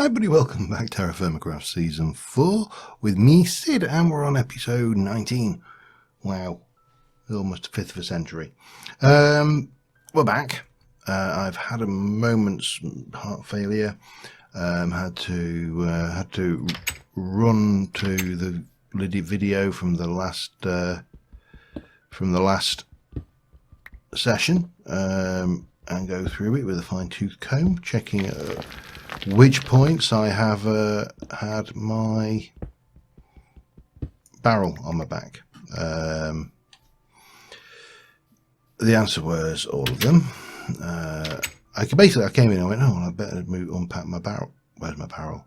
Hi everybody, welcome back to TerraFirmaCraft Season 4 with me, Sid, and we're on episode 19. Wow, almost a fifth of a century. We're back. I've had a moment's heart failure. Had to run to the video from the last session and go through it with a fine-tooth comb, checking which points I have had my barrel on my back. The answer was all of them. I came in and I went, I better unpack my barrel. Where's my barrel?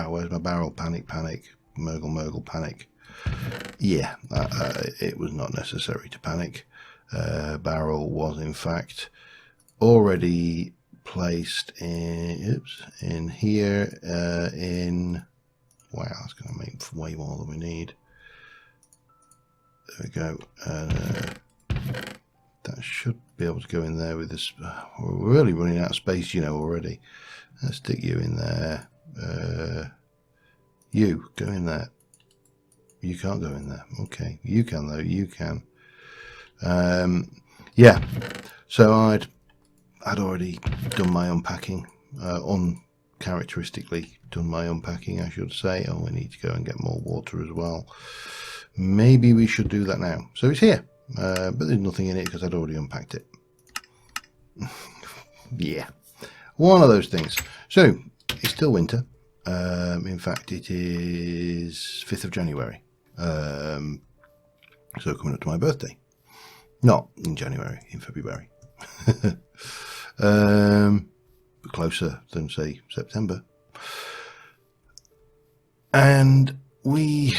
Where's my barrel? Panic, Murgle, panic. Yeah, it was not necessary to panic. Barrel was in fact already placed in here wow, that's going to make way more than we need. There we go. That should be able to go in there with this. We're really running out of space, already. Let's stick you in there. You go in there. You can't go in there. Okay, you can though. You can. Yeah, so I'd already done my unpacking, uncharacteristically done my unpacking, I should say. We need to go and get more water as well. Maybe we should do that now. So it's here, but there's nothing in it because I'd already unpacked it. Yeah, one of those things. So it's still winter. In fact, it is 5th of January. So coming up to my birthday. Not in January, in February. Closer than, say, September. And we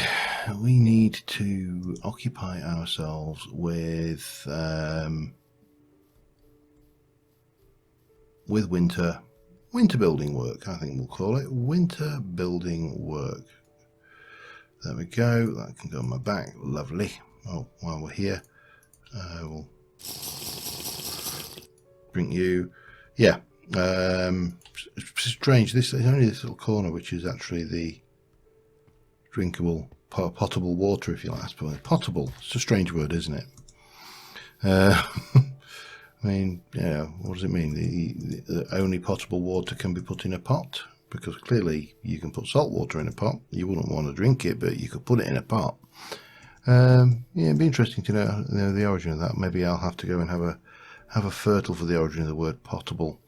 need to occupy ourselves with winter building work. I think we'll call it winter building work. There we go. That can go on my back. Lovely. Oh, while we're here, we'll bring you. Yeah. It's strange. This is only this little corner, which is actually the drinkable, potable water, if you like. I suppose potable. It's a strange word, isn't it? I mean, what does it mean? The only potable water can be put in a pot, because clearly you can put salt water in a pot. You wouldn't want to drink it, but you could put it in a pot. Yeah, it'd be interesting to know the origin of that. Maybe I'll have to go and have a fertile for the origin of the word potable.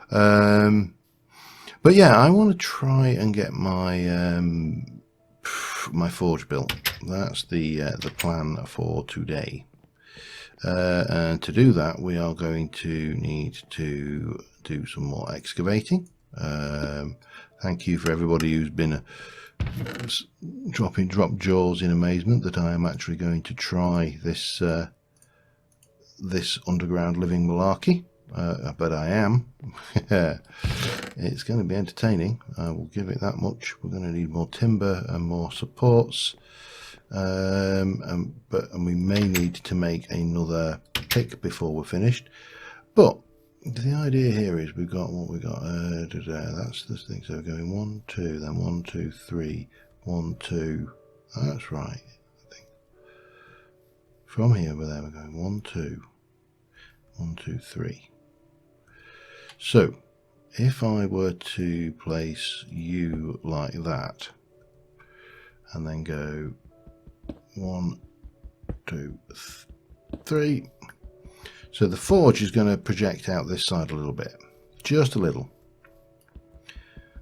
But yeah, I want to try and get my my forge built. That's the plan for today. And to do that, we are going to need to do some more excavating. Thank you for everybody who's been drop jaws in amazement that I am actually going to try this this underground living malarkey. But I am. It's going to be entertaining. I will give it that much. We're going to need more timber and more supports. And we may need to make another pick before we're finished. But the idea here is we've got what we got. That's this thing. So we're going 1, 2, then 1, 2, 3, 1, 2. That's right. I think from here over there we're going 1, 2, 1, 2, 3. So if I were to place you like that, and then go 1, 2, 3. So the forge is going to project out this side a little bit, just a little.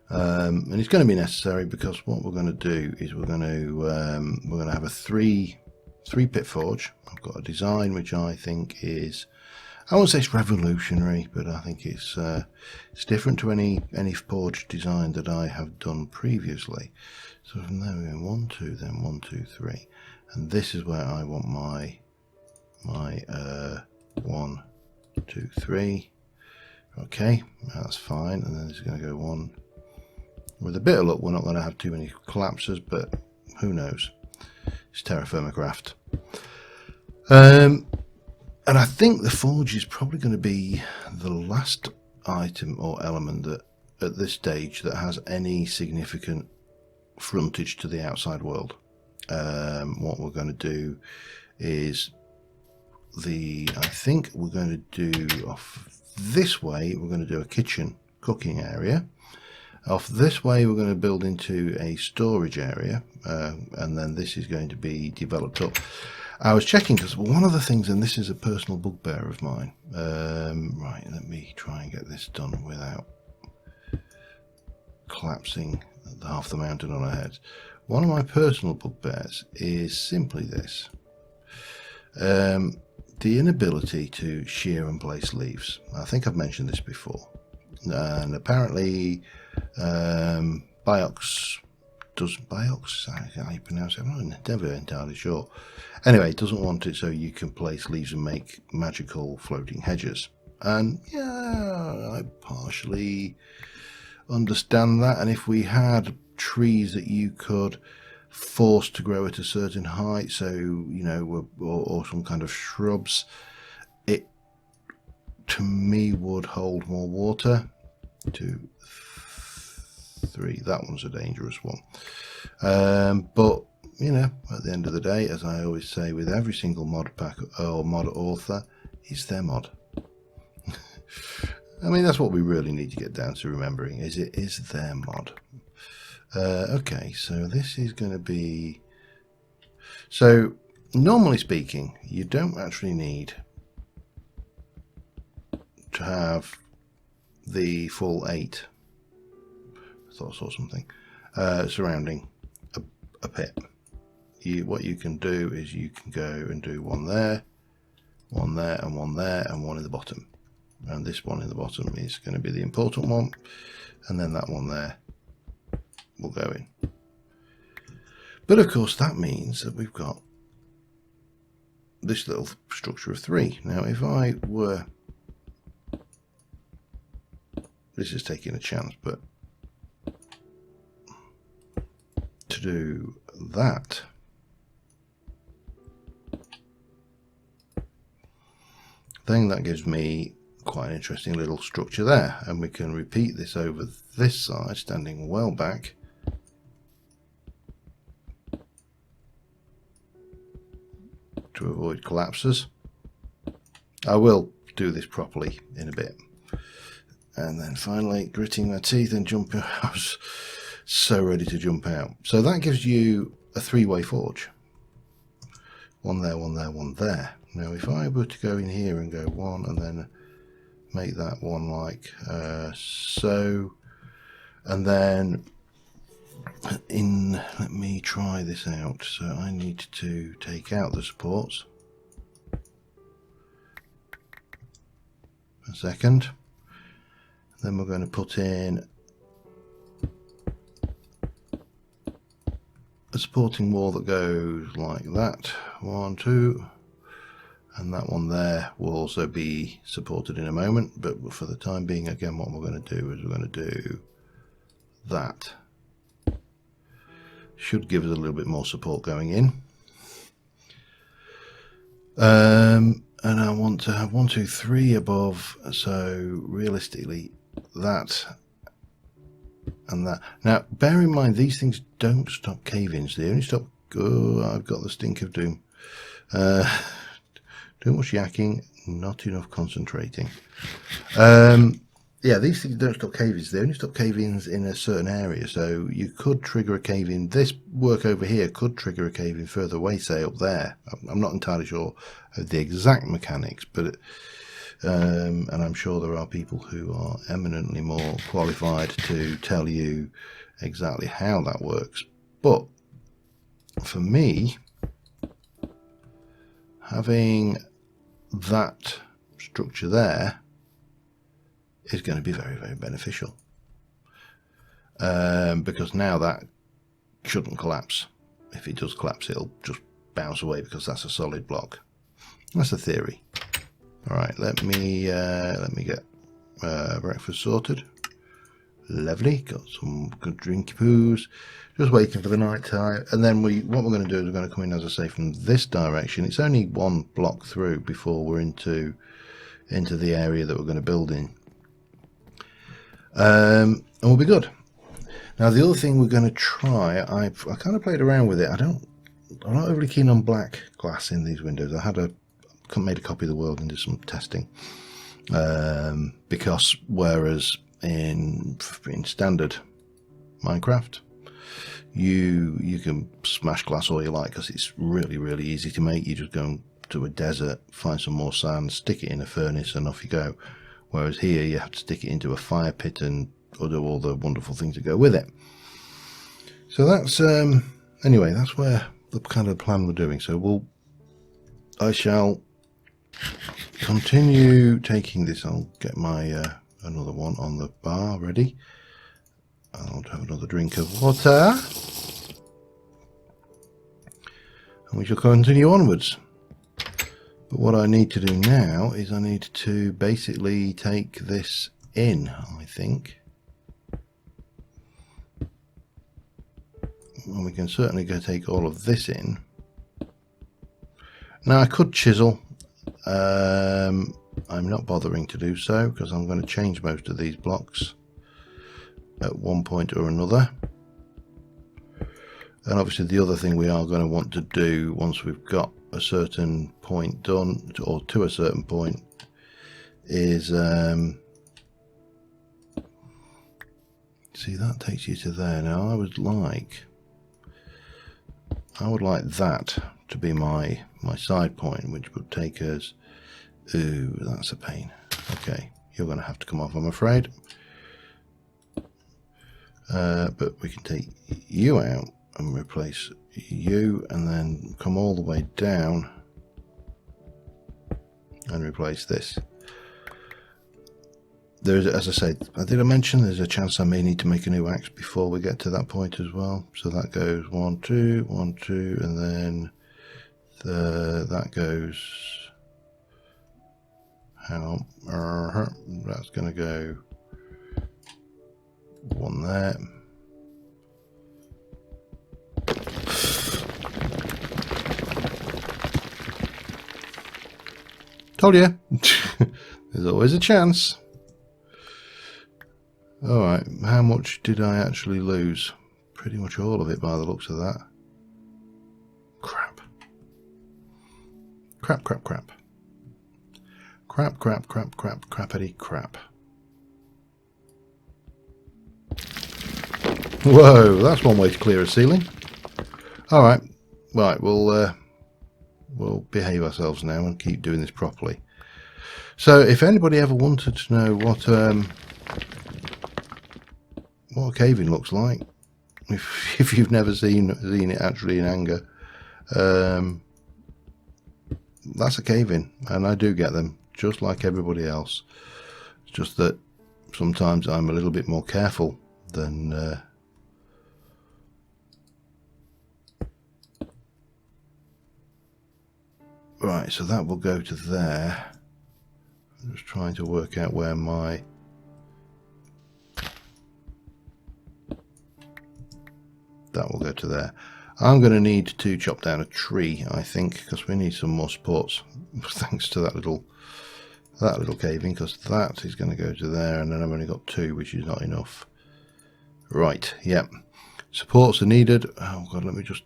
And it's going to be necessary because what we're going to do is we're going to have a three pit forge. I've got a design which I think is, I won't say it's revolutionary, but I think it's different to any forge design that I have done previously. So from there we're going 1, 2, then 1, 2, 3, and this is where I want my 1, 2, 3. Okay, that's fine, and then it's going to go 1. With a bit of luck, we're not going to have too many collapses, but who knows? It's TerraFirmaCraft. And I think the forge is probably going to be the last item or element that at this stage that has any significant frontage to the outside world. What we're going to do is I think we're going to do off this way, we're going to do a kitchen cooking area. Off this way, we're going to build into a storage area, and then this is going to be developed up. I was checking because one of the things, and this is a personal bugbear of mine. Right, let me try and get this done without collapsing half the mountain on our heads. One of my personal bugbears is simply this. The inability to shear and place leaves. I think I've mentioned this before. And apparently Biox does how you pronounce it? I'm never entirely sure. Anyway, it doesn't want it so you can place leaves and make magical floating hedges. And yeah, I partially understand that. And if we had trees that you could force to grow at a certain height, so you know, or some kind of shrubs, it to me would hold more water. 2, 3. That one's a dangerous one. But you know, at the end of the day, as I always say with every single mod pack or mod author, it's their mod. I mean, that's what we really need to get down to remembering, is it is their mod. Okay, so this is going to be... So, normally speaking, you don't actually need to have the full 8. I thought I saw something. Surrounding a pit. What you can do is you can go and do one there, one there, and one there, and one in the bottom. And this one in the bottom is going to be the important one, and then that one there will go in. But of course that means that we've got this little structure of 3. Now if I were, this is taking a chance, but to do that, then that gives me quite an interesting little structure there, and we can repeat this over this side, standing well back. To avoid collapses. I will do this properly in a bit. And then finally gritting my teeth and jumping. I was so ready to jump out. So that gives you a 3-way forge. One there, one there, one there. Now if I were to go in here and go 1 and then make that one like so, and then let me try this out. So I need to take out the supports. A second. Then we're going to put in a supporting wall that goes like that. 1, 2. And that one there will also be supported in a moment, but for the time being, again, what we're going to do is we're going to do that. Should give us a little bit more support going in. And I want to have 1, 2, 3 above, so realistically that and that. Now bear in mind, these things don't stop cave-ins, they only stop... Oh, I've got the stink of doom. Too much yakking, not enough concentrating. Yeah, these things don't stop cave-ins. They only stop cave-ins in a certain area. So you could trigger a cave-in. This work over here could trigger a cave-in further away, say up there. I'm not entirely sure of the exact mechanics, but and I'm sure there are people who are eminently more qualified to tell you exactly how that works. But for me, having that structure there is going to be very, very beneficial, because now that shouldn't collapse. If it does collapse, it'll just bounce away because that's a solid block. That's the theory. All right, let me get breakfast sorted. Lovely, got some good drinky poos. Just waiting for the night time, and then what we're going to do is we're going to come in, as I say, from this direction. It's only 1 block through before we're into the area that we're going to build in. and we'll be good. Now the other thing we're going to try, I kind of played around with it. I'm not overly keen on black glass in these windows. I made a copy of the world and did some testing, because whereas in standard Minecraft, you can smash glass all you like because it's really easy to make. You just go to a desert, find some more sand, stick it in a furnace, and off you go. Whereas here you have to stick it into a fire pit and do all the wonderful things that go with it. So that's anyway, that's where the kind of plan we're doing. So I shall continue taking this. I'll get my another one on the bar ready. I'll have another drink of water, and we shall continue onwards. But what I need to do now is I need to basically take this in, I think. And we can certainly go take all of this in. Now I could chisel. I'm not bothering to do so because I'm going to change most of these blocks at one point or another. And obviously the other thing we are going to want to do once we've got a certain point done, or to a certain point, is see, that takes you to there. Now I would like that to be my side point, which would take us, ooh, that's a pain. Okay, you're going to have to come off, I'm afraid. But we can take you out and replace you, and then come all the way down and replace this. There's, as I said, did I mention there's a chance I may need to make a new axe before we get to that point as well. So that goes 1, 2, 1, 2, and then that goes, hang on, that's going to go 1 there. Told you. There's always a chance. Alright, how much did I actually lose? Pretty much all of it by the looks of that. Crap. Crap. Crappity crap. Whoa, that's one way to clear a ceiling. Alright, right, we'll behave ourselves now and keep doing this properly. So if anybody ever wanted to know what caving looks like, if you've never seen it actually in anger, that's a cave-in, and I do get them just like everybody else. It's just that sometimes I'm a little bit more careful than right, so that will go to there. I'm just trying to work out where my that will go to there. I'm going to need to chop down a tree, I think, because we need some more supports thanks to that little caving, because that is going to go to there, and then I've only got 2, which is not enough. Right, yep. Supports are needed. Oh god, let me just,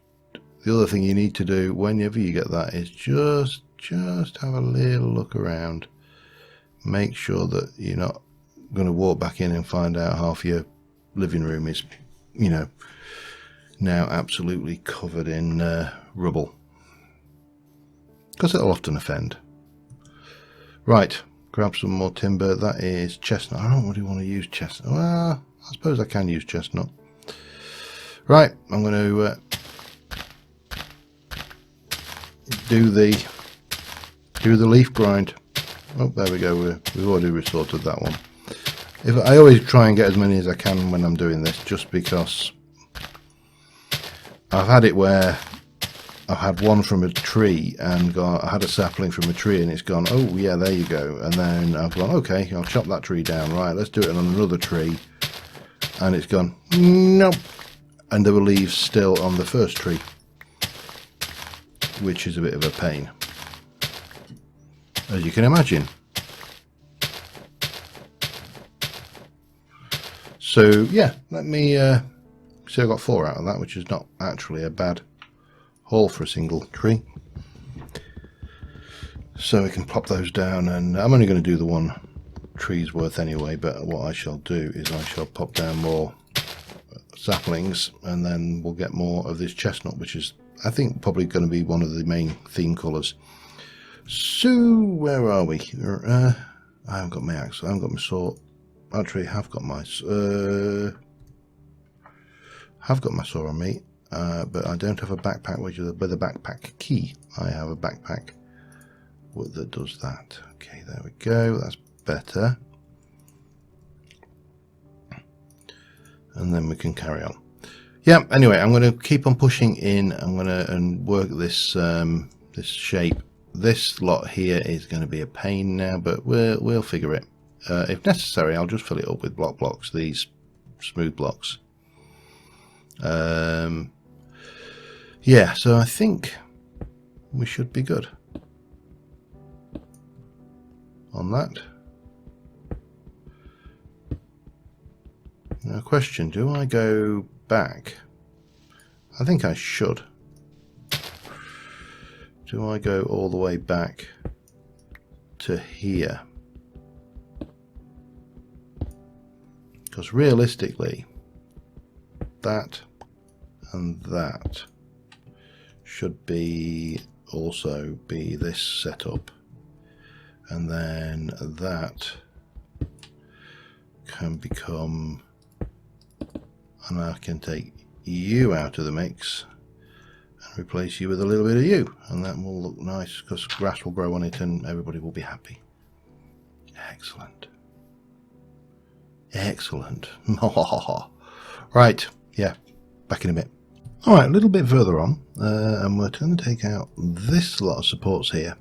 the other thing you need to do whenever you get that is just have a little look around. Make sure that you're not going to walk back in and find out half your living room is, you know, now absolutely covered in rubble, because it'll often offend. Right, grab some more timber. That is chestnut. I don't really want to use chestnut. Well, I suppose I can use chestnut. Right, I'm going to do the leaf grind. Oh, there we go. We've already resorted that one. I always try and get as many as I can when I'm doing this, just because I've had it where I've had one from a tree and I had a sapling from a tree and it's gone, oh yeah, there you go. And then I've gone, okay, I'll chop that tree down. Right, let's do it on another tree. And it's gone, nope. And there were leaves still on the first tree, which is a bit of a pain, as you can imagine. So yeah, let me see, I got 4 out of that, which is not actually a bad haul for a single tree. So we can plop those down, and I'm only going to do the 1 tree's worth anyway, but what I shall do is I shall pop down more saplings, and then we'll get more of this chestnut, which is, I think, probably going to be one of the main theme colours. So where are we? I haven't got my axe, I haven't got my saw. Actually, I have got my saw on me, but I don't have a backpack with a backpack key. I have a backpack that does that. Okay, there we go, that's better. And then we can carry on. Yeah, anyway, I'm going to keep on pushing in. I'm going to work this this shape. This lot here is going to be a pain now, but we'll figure it. If necessary, I'll just fill it up with blocks, these smooth blocks. Yeah, so I think we should be good on that. Now, question, do I go back? I think I should. Do I go all the way back to here? Because realistically, that and that should be also be this setup, and then that can become, and I can take you out of the mix and replace you with a little bit of you, and that will look nice because grass will grow on it and everybody will be happy. Excellent. Excellent. Right, yeah, back in a bit. Alright, a little bit further on, and we're going to take out this lot of supports here,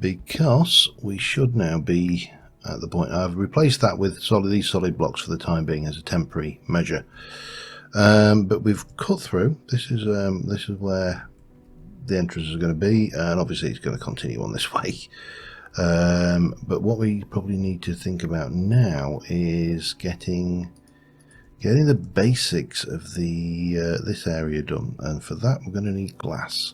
because we should now be at the point. I've replaced that with these solid blocks for the time being as a temporary measure, but we've cut through. This is where the entrance is going to be, and obviously it's going to continue on this way. But what we probably need to think about now is getting the basics of the this area done, and for that we're going to need glass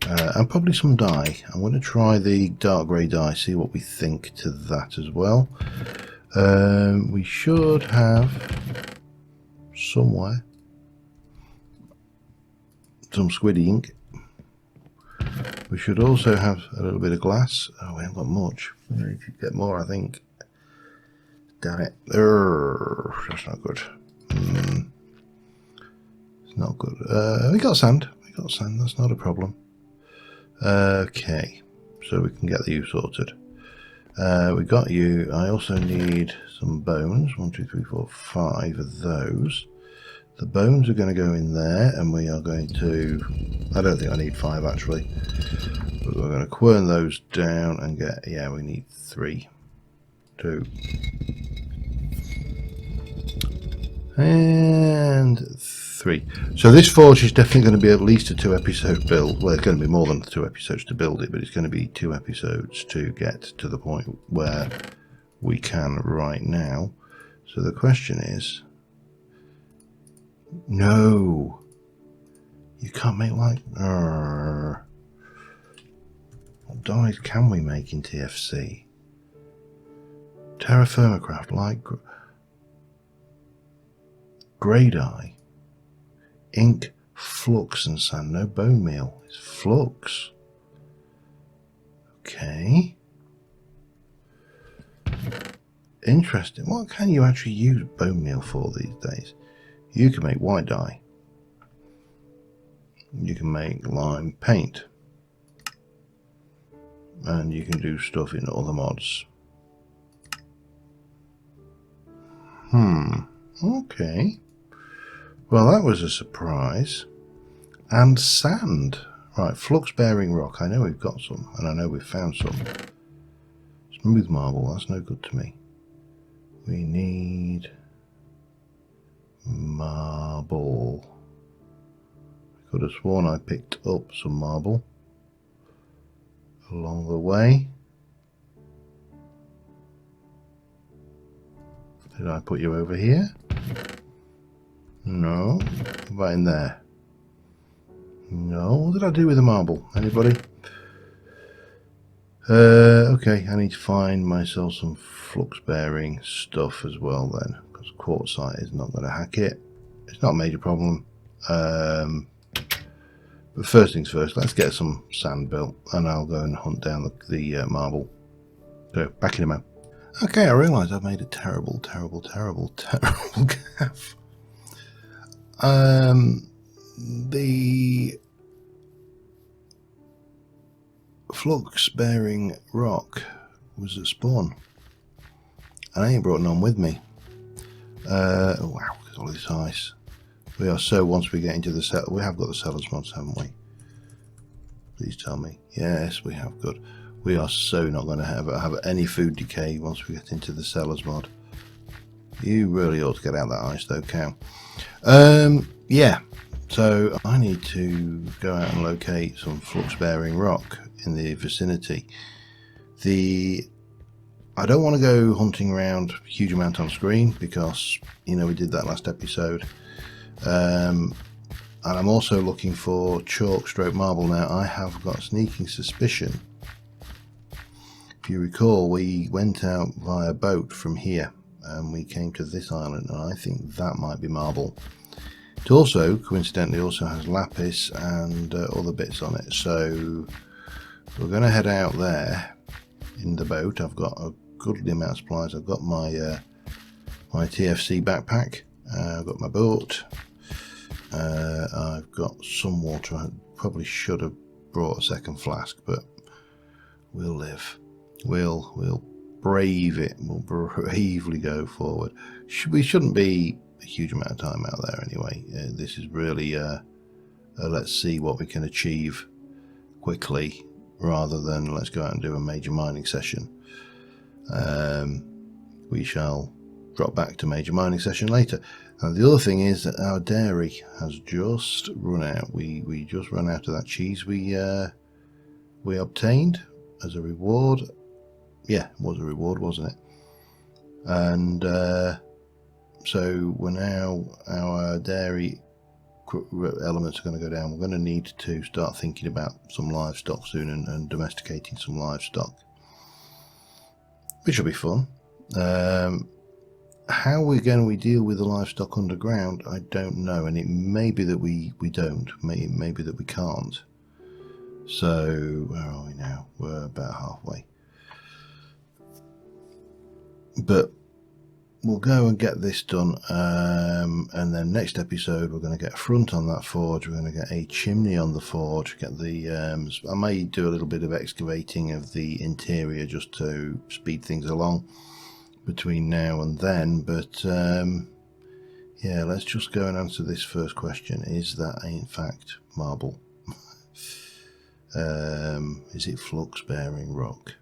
and probably some dye. I'm going to try the dark grey dye, see what we think to that as well. We should have somewhere some squiddy ink. We should also have a little bit of glass. Oh, we haven't got much. We need to get more, I think. Damn it. That's not good. It's not good. We got sand. We got sand. That's not a problem. Okay. So we can get you sorted. We got you. I also need some bones. 1, 2, 3, 4, 5 of those. The bones are going to go in there, and we are going to... I don't think I need 5 actually. But we're going to quern those down and get... Yeah, we need 3. 2. And 3. So this forge is definitely going to be at least a 2-episode build. Well, it's going to be more than 2 episodes to build it, but it's going to be 2 episodes to get to the point where we can right now. So the question is... No, you can't make like... What dyes can we make in TFC? TerraFirmaCraft, light grey dye, ink, flux and sand. No bone meal, it's flux. Okay. Interesting. What can you actually use bone meal for these days? You can make white dye. You can make lime paint. And you can do stuff in other mods. Okay. Well, that was a surprise. And sand. Right, flux bearing rock. I know we've got some, and I know we've found some. Smooth marble, that's no good to me. We need... marble. I could have sworn I picked up some marble along the way. Did I put you over here? No. What about in there? No. What did I do with the marble? Anybody? Okay, I need to find myself some flux bearing stuff as well then, because quartzite is not going to hack it. It's not a major problem. But first things first, let's get some sand built and I'll go and hunt down the marble. So, back in a moment. Okay, I realise I've made a terrible gaff. The flux bearing rock was at spawn. And I ain't brought none with me. Wow, there's all this ice. We are so, once we get into the cellar, we have got the cellars mods, haven't we? Please tell me. Yes, we have. Good. We are so not going to have any food decay once we get into the cellars mod. You really ought to get out that ice though, cow. Yeah, so I need to go out and locate some flux bearing rock in the vicinity. I don't want to go hunting around a huge amount on screen because, you know, we did that last episode. And I'm also looking for chalk stroke marble. Now I have got a sneaking suspicion. If you recall, we went out via boat from here and we came to this island, and I think that might be marble. It also, coincidentally, also has lapis and other bits on it. So we're going to head out there in the boat. I've got a goodly amount of supplies. I've got my my TFC backpack. I've got my boat. I've got some water. I probably should have brought a second flask, but we'll live. We'll brave it. We'll bravely go forward. We shouldn't be a huge amount of time out there anyway. This is really let's see what we can achieve quickly, rather than let's go out and do a major mining session. We shall drop back to major mining session later. And the other thing is that our dairy has just run out. We just ran out of that cheese we obtained as a reward. Yeah, it was a reward, wasn't it? And so we're now, our dairy elements are going to go down. We're going to need to start thinking about some livestock soon and domesticating some livestock, which will be fun. How we're going to deal with the livestock underground, I don't know, and it may be that we don't, may be that we can't. So where are we now? We're about halfway, but we'll go and get this done, and then next episode we're going to get a front on that forge. We're going to get a chimney on the forge, get the I may do a little bit of excavating of the interior just to speed things along between now and then. But yeah, let's just go and answer this first question. Is that in fact marble? Is it flux bearing rock?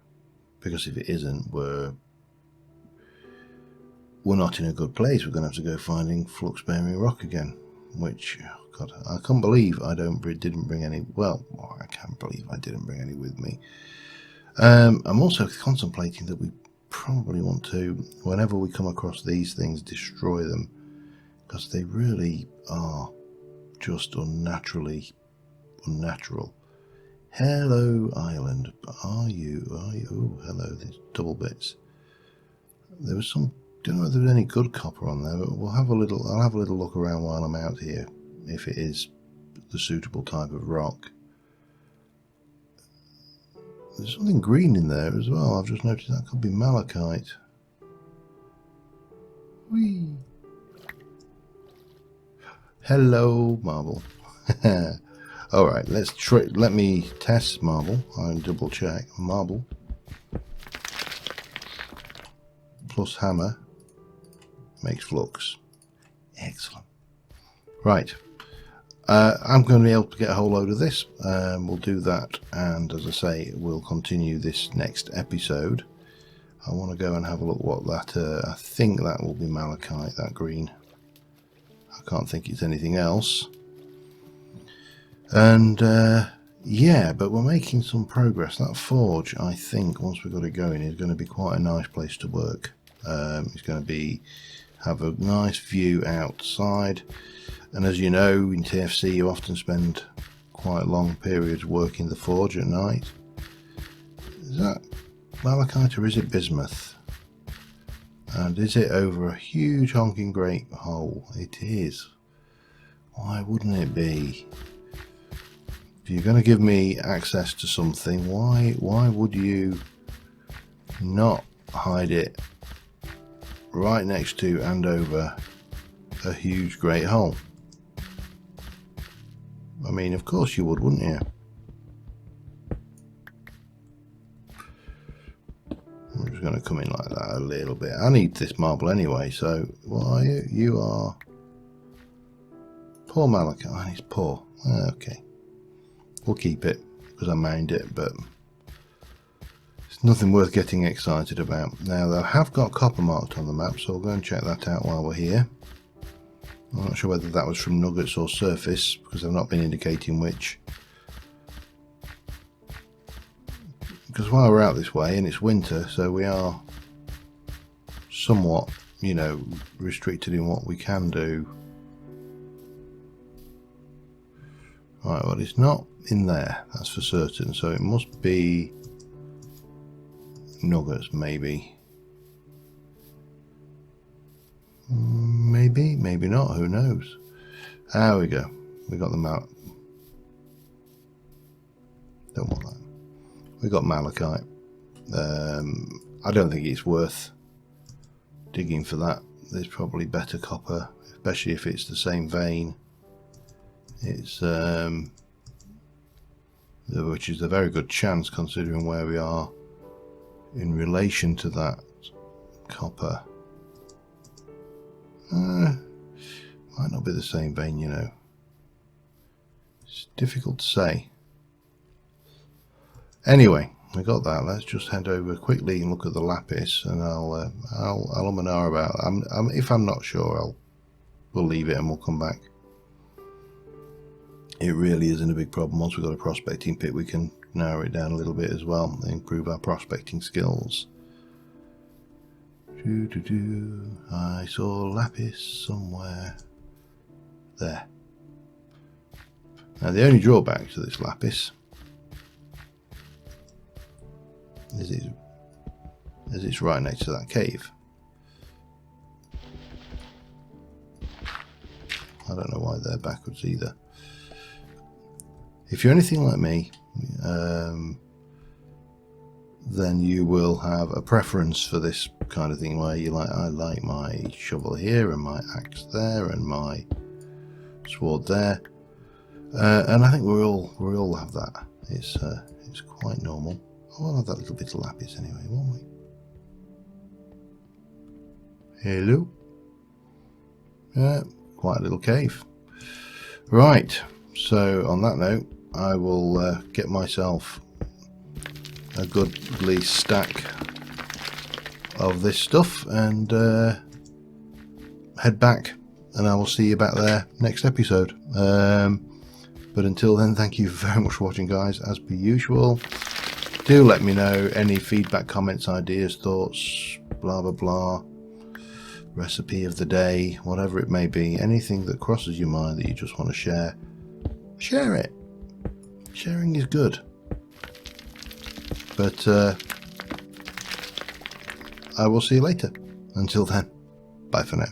Because if it isn't, we're not in a good place. We're going to have to go finding flux bearing rock again, which, oh God, I can't believe I didn't bring any. Well, I can't believe I didn't bring any with me. I'm also contemplating that we probably want to, whenever we come across these things, destroy them, because they really are just unnaturally unnatural. Hello, island. Are you? Oh, hello. There's double bits. There was some. Don't know if there's any good copper on there, but I'll have a little look around while I'm out here, if it is the suitable type of rock. There's something green in there as well. I've just noticed that could be malachite. Whee! Hello, marble. All right, let me test marble. I'll double check. Marble plus hammer makes flux. Excellent. Right. I'm going to be able to get a whole load of this. We'll do that, and as I say, we'll continue this next episode. I want to go and have a look what that, I think that will be malachite, that green. I can't think it's anything else. And yeah, but we're making some progress. That forge, I think, once we've got it going, is going to be quite a nice place to work. It's going to have a nice view outside, and as you know, in TFC you often spend quite long periods working the forge at night. Is that malachite or is it bismuth? And is it over a huge honking great hole? It is. Why wouldn't it be? If you're going to give me access to something, why would you not hide it right next to and over a huge great hole? I mean, of course you would, wouldn't you? I'm just going to come in like that a little bit. I need this marble anyway, so why you are poor malachite. It's poor. Okay, we'll keep it because I mined it, but it's nothing worth getting excited about. Now, I have got copper marked on the map, so we'll go and check that out while we're here. I'm not sure whether that was from nuggets or surface, because I've not been indicating which. Because while we're out this way, and it's winter, so we are somewhat, you know, restricted in what we can do. Right, well, it's not in there, that's for certain, so it must be nuggets, maybe. Maybe, maybe not, who knows. There we go, we got them out. Don't want that. We got malachite. I don't think it's worth digging for that. There's probably better copper, especially if it's the same vein. It's which is a very good chance considering where we are in relation to that copper. Might not be the same vein, you know. It's difficult to say. Anyway, we got that. Let's just head over quickly and look at the lapis, and I'll and ahh about that. If I'm not sure, we'll leave it and we'll come back. It really isn't a big problem. Once we've got a prospecting pit, we can narrow it down a little bit as well and improve our prospecting skills. I saw lapis somewhere there. Now, the only drawback to this lapis is it's right next to that cave. I don't know why they're backwards either. If you're anything like me, then you will have a preference for this kind of thing where you like, I like my shovel here and my axe there and my sword there, and I think we all have that. It's quite normal. We'll have that little bit of lapis anyway, won't we? Hello. Quite a little cave. Right, so on that note, I will get myself a goodly stack of this stuff and head back, and I will see you back there next episode. But until then, thank you very much for watching, guys. As per usual, do let me know any feedback, comments, ideas, thoughts, blah blah blah, recipe of the day, whatever it may be, anything that crosses your mind that you just want to share, share it. Sharing is good. But I will see you later. Until then, bye for now.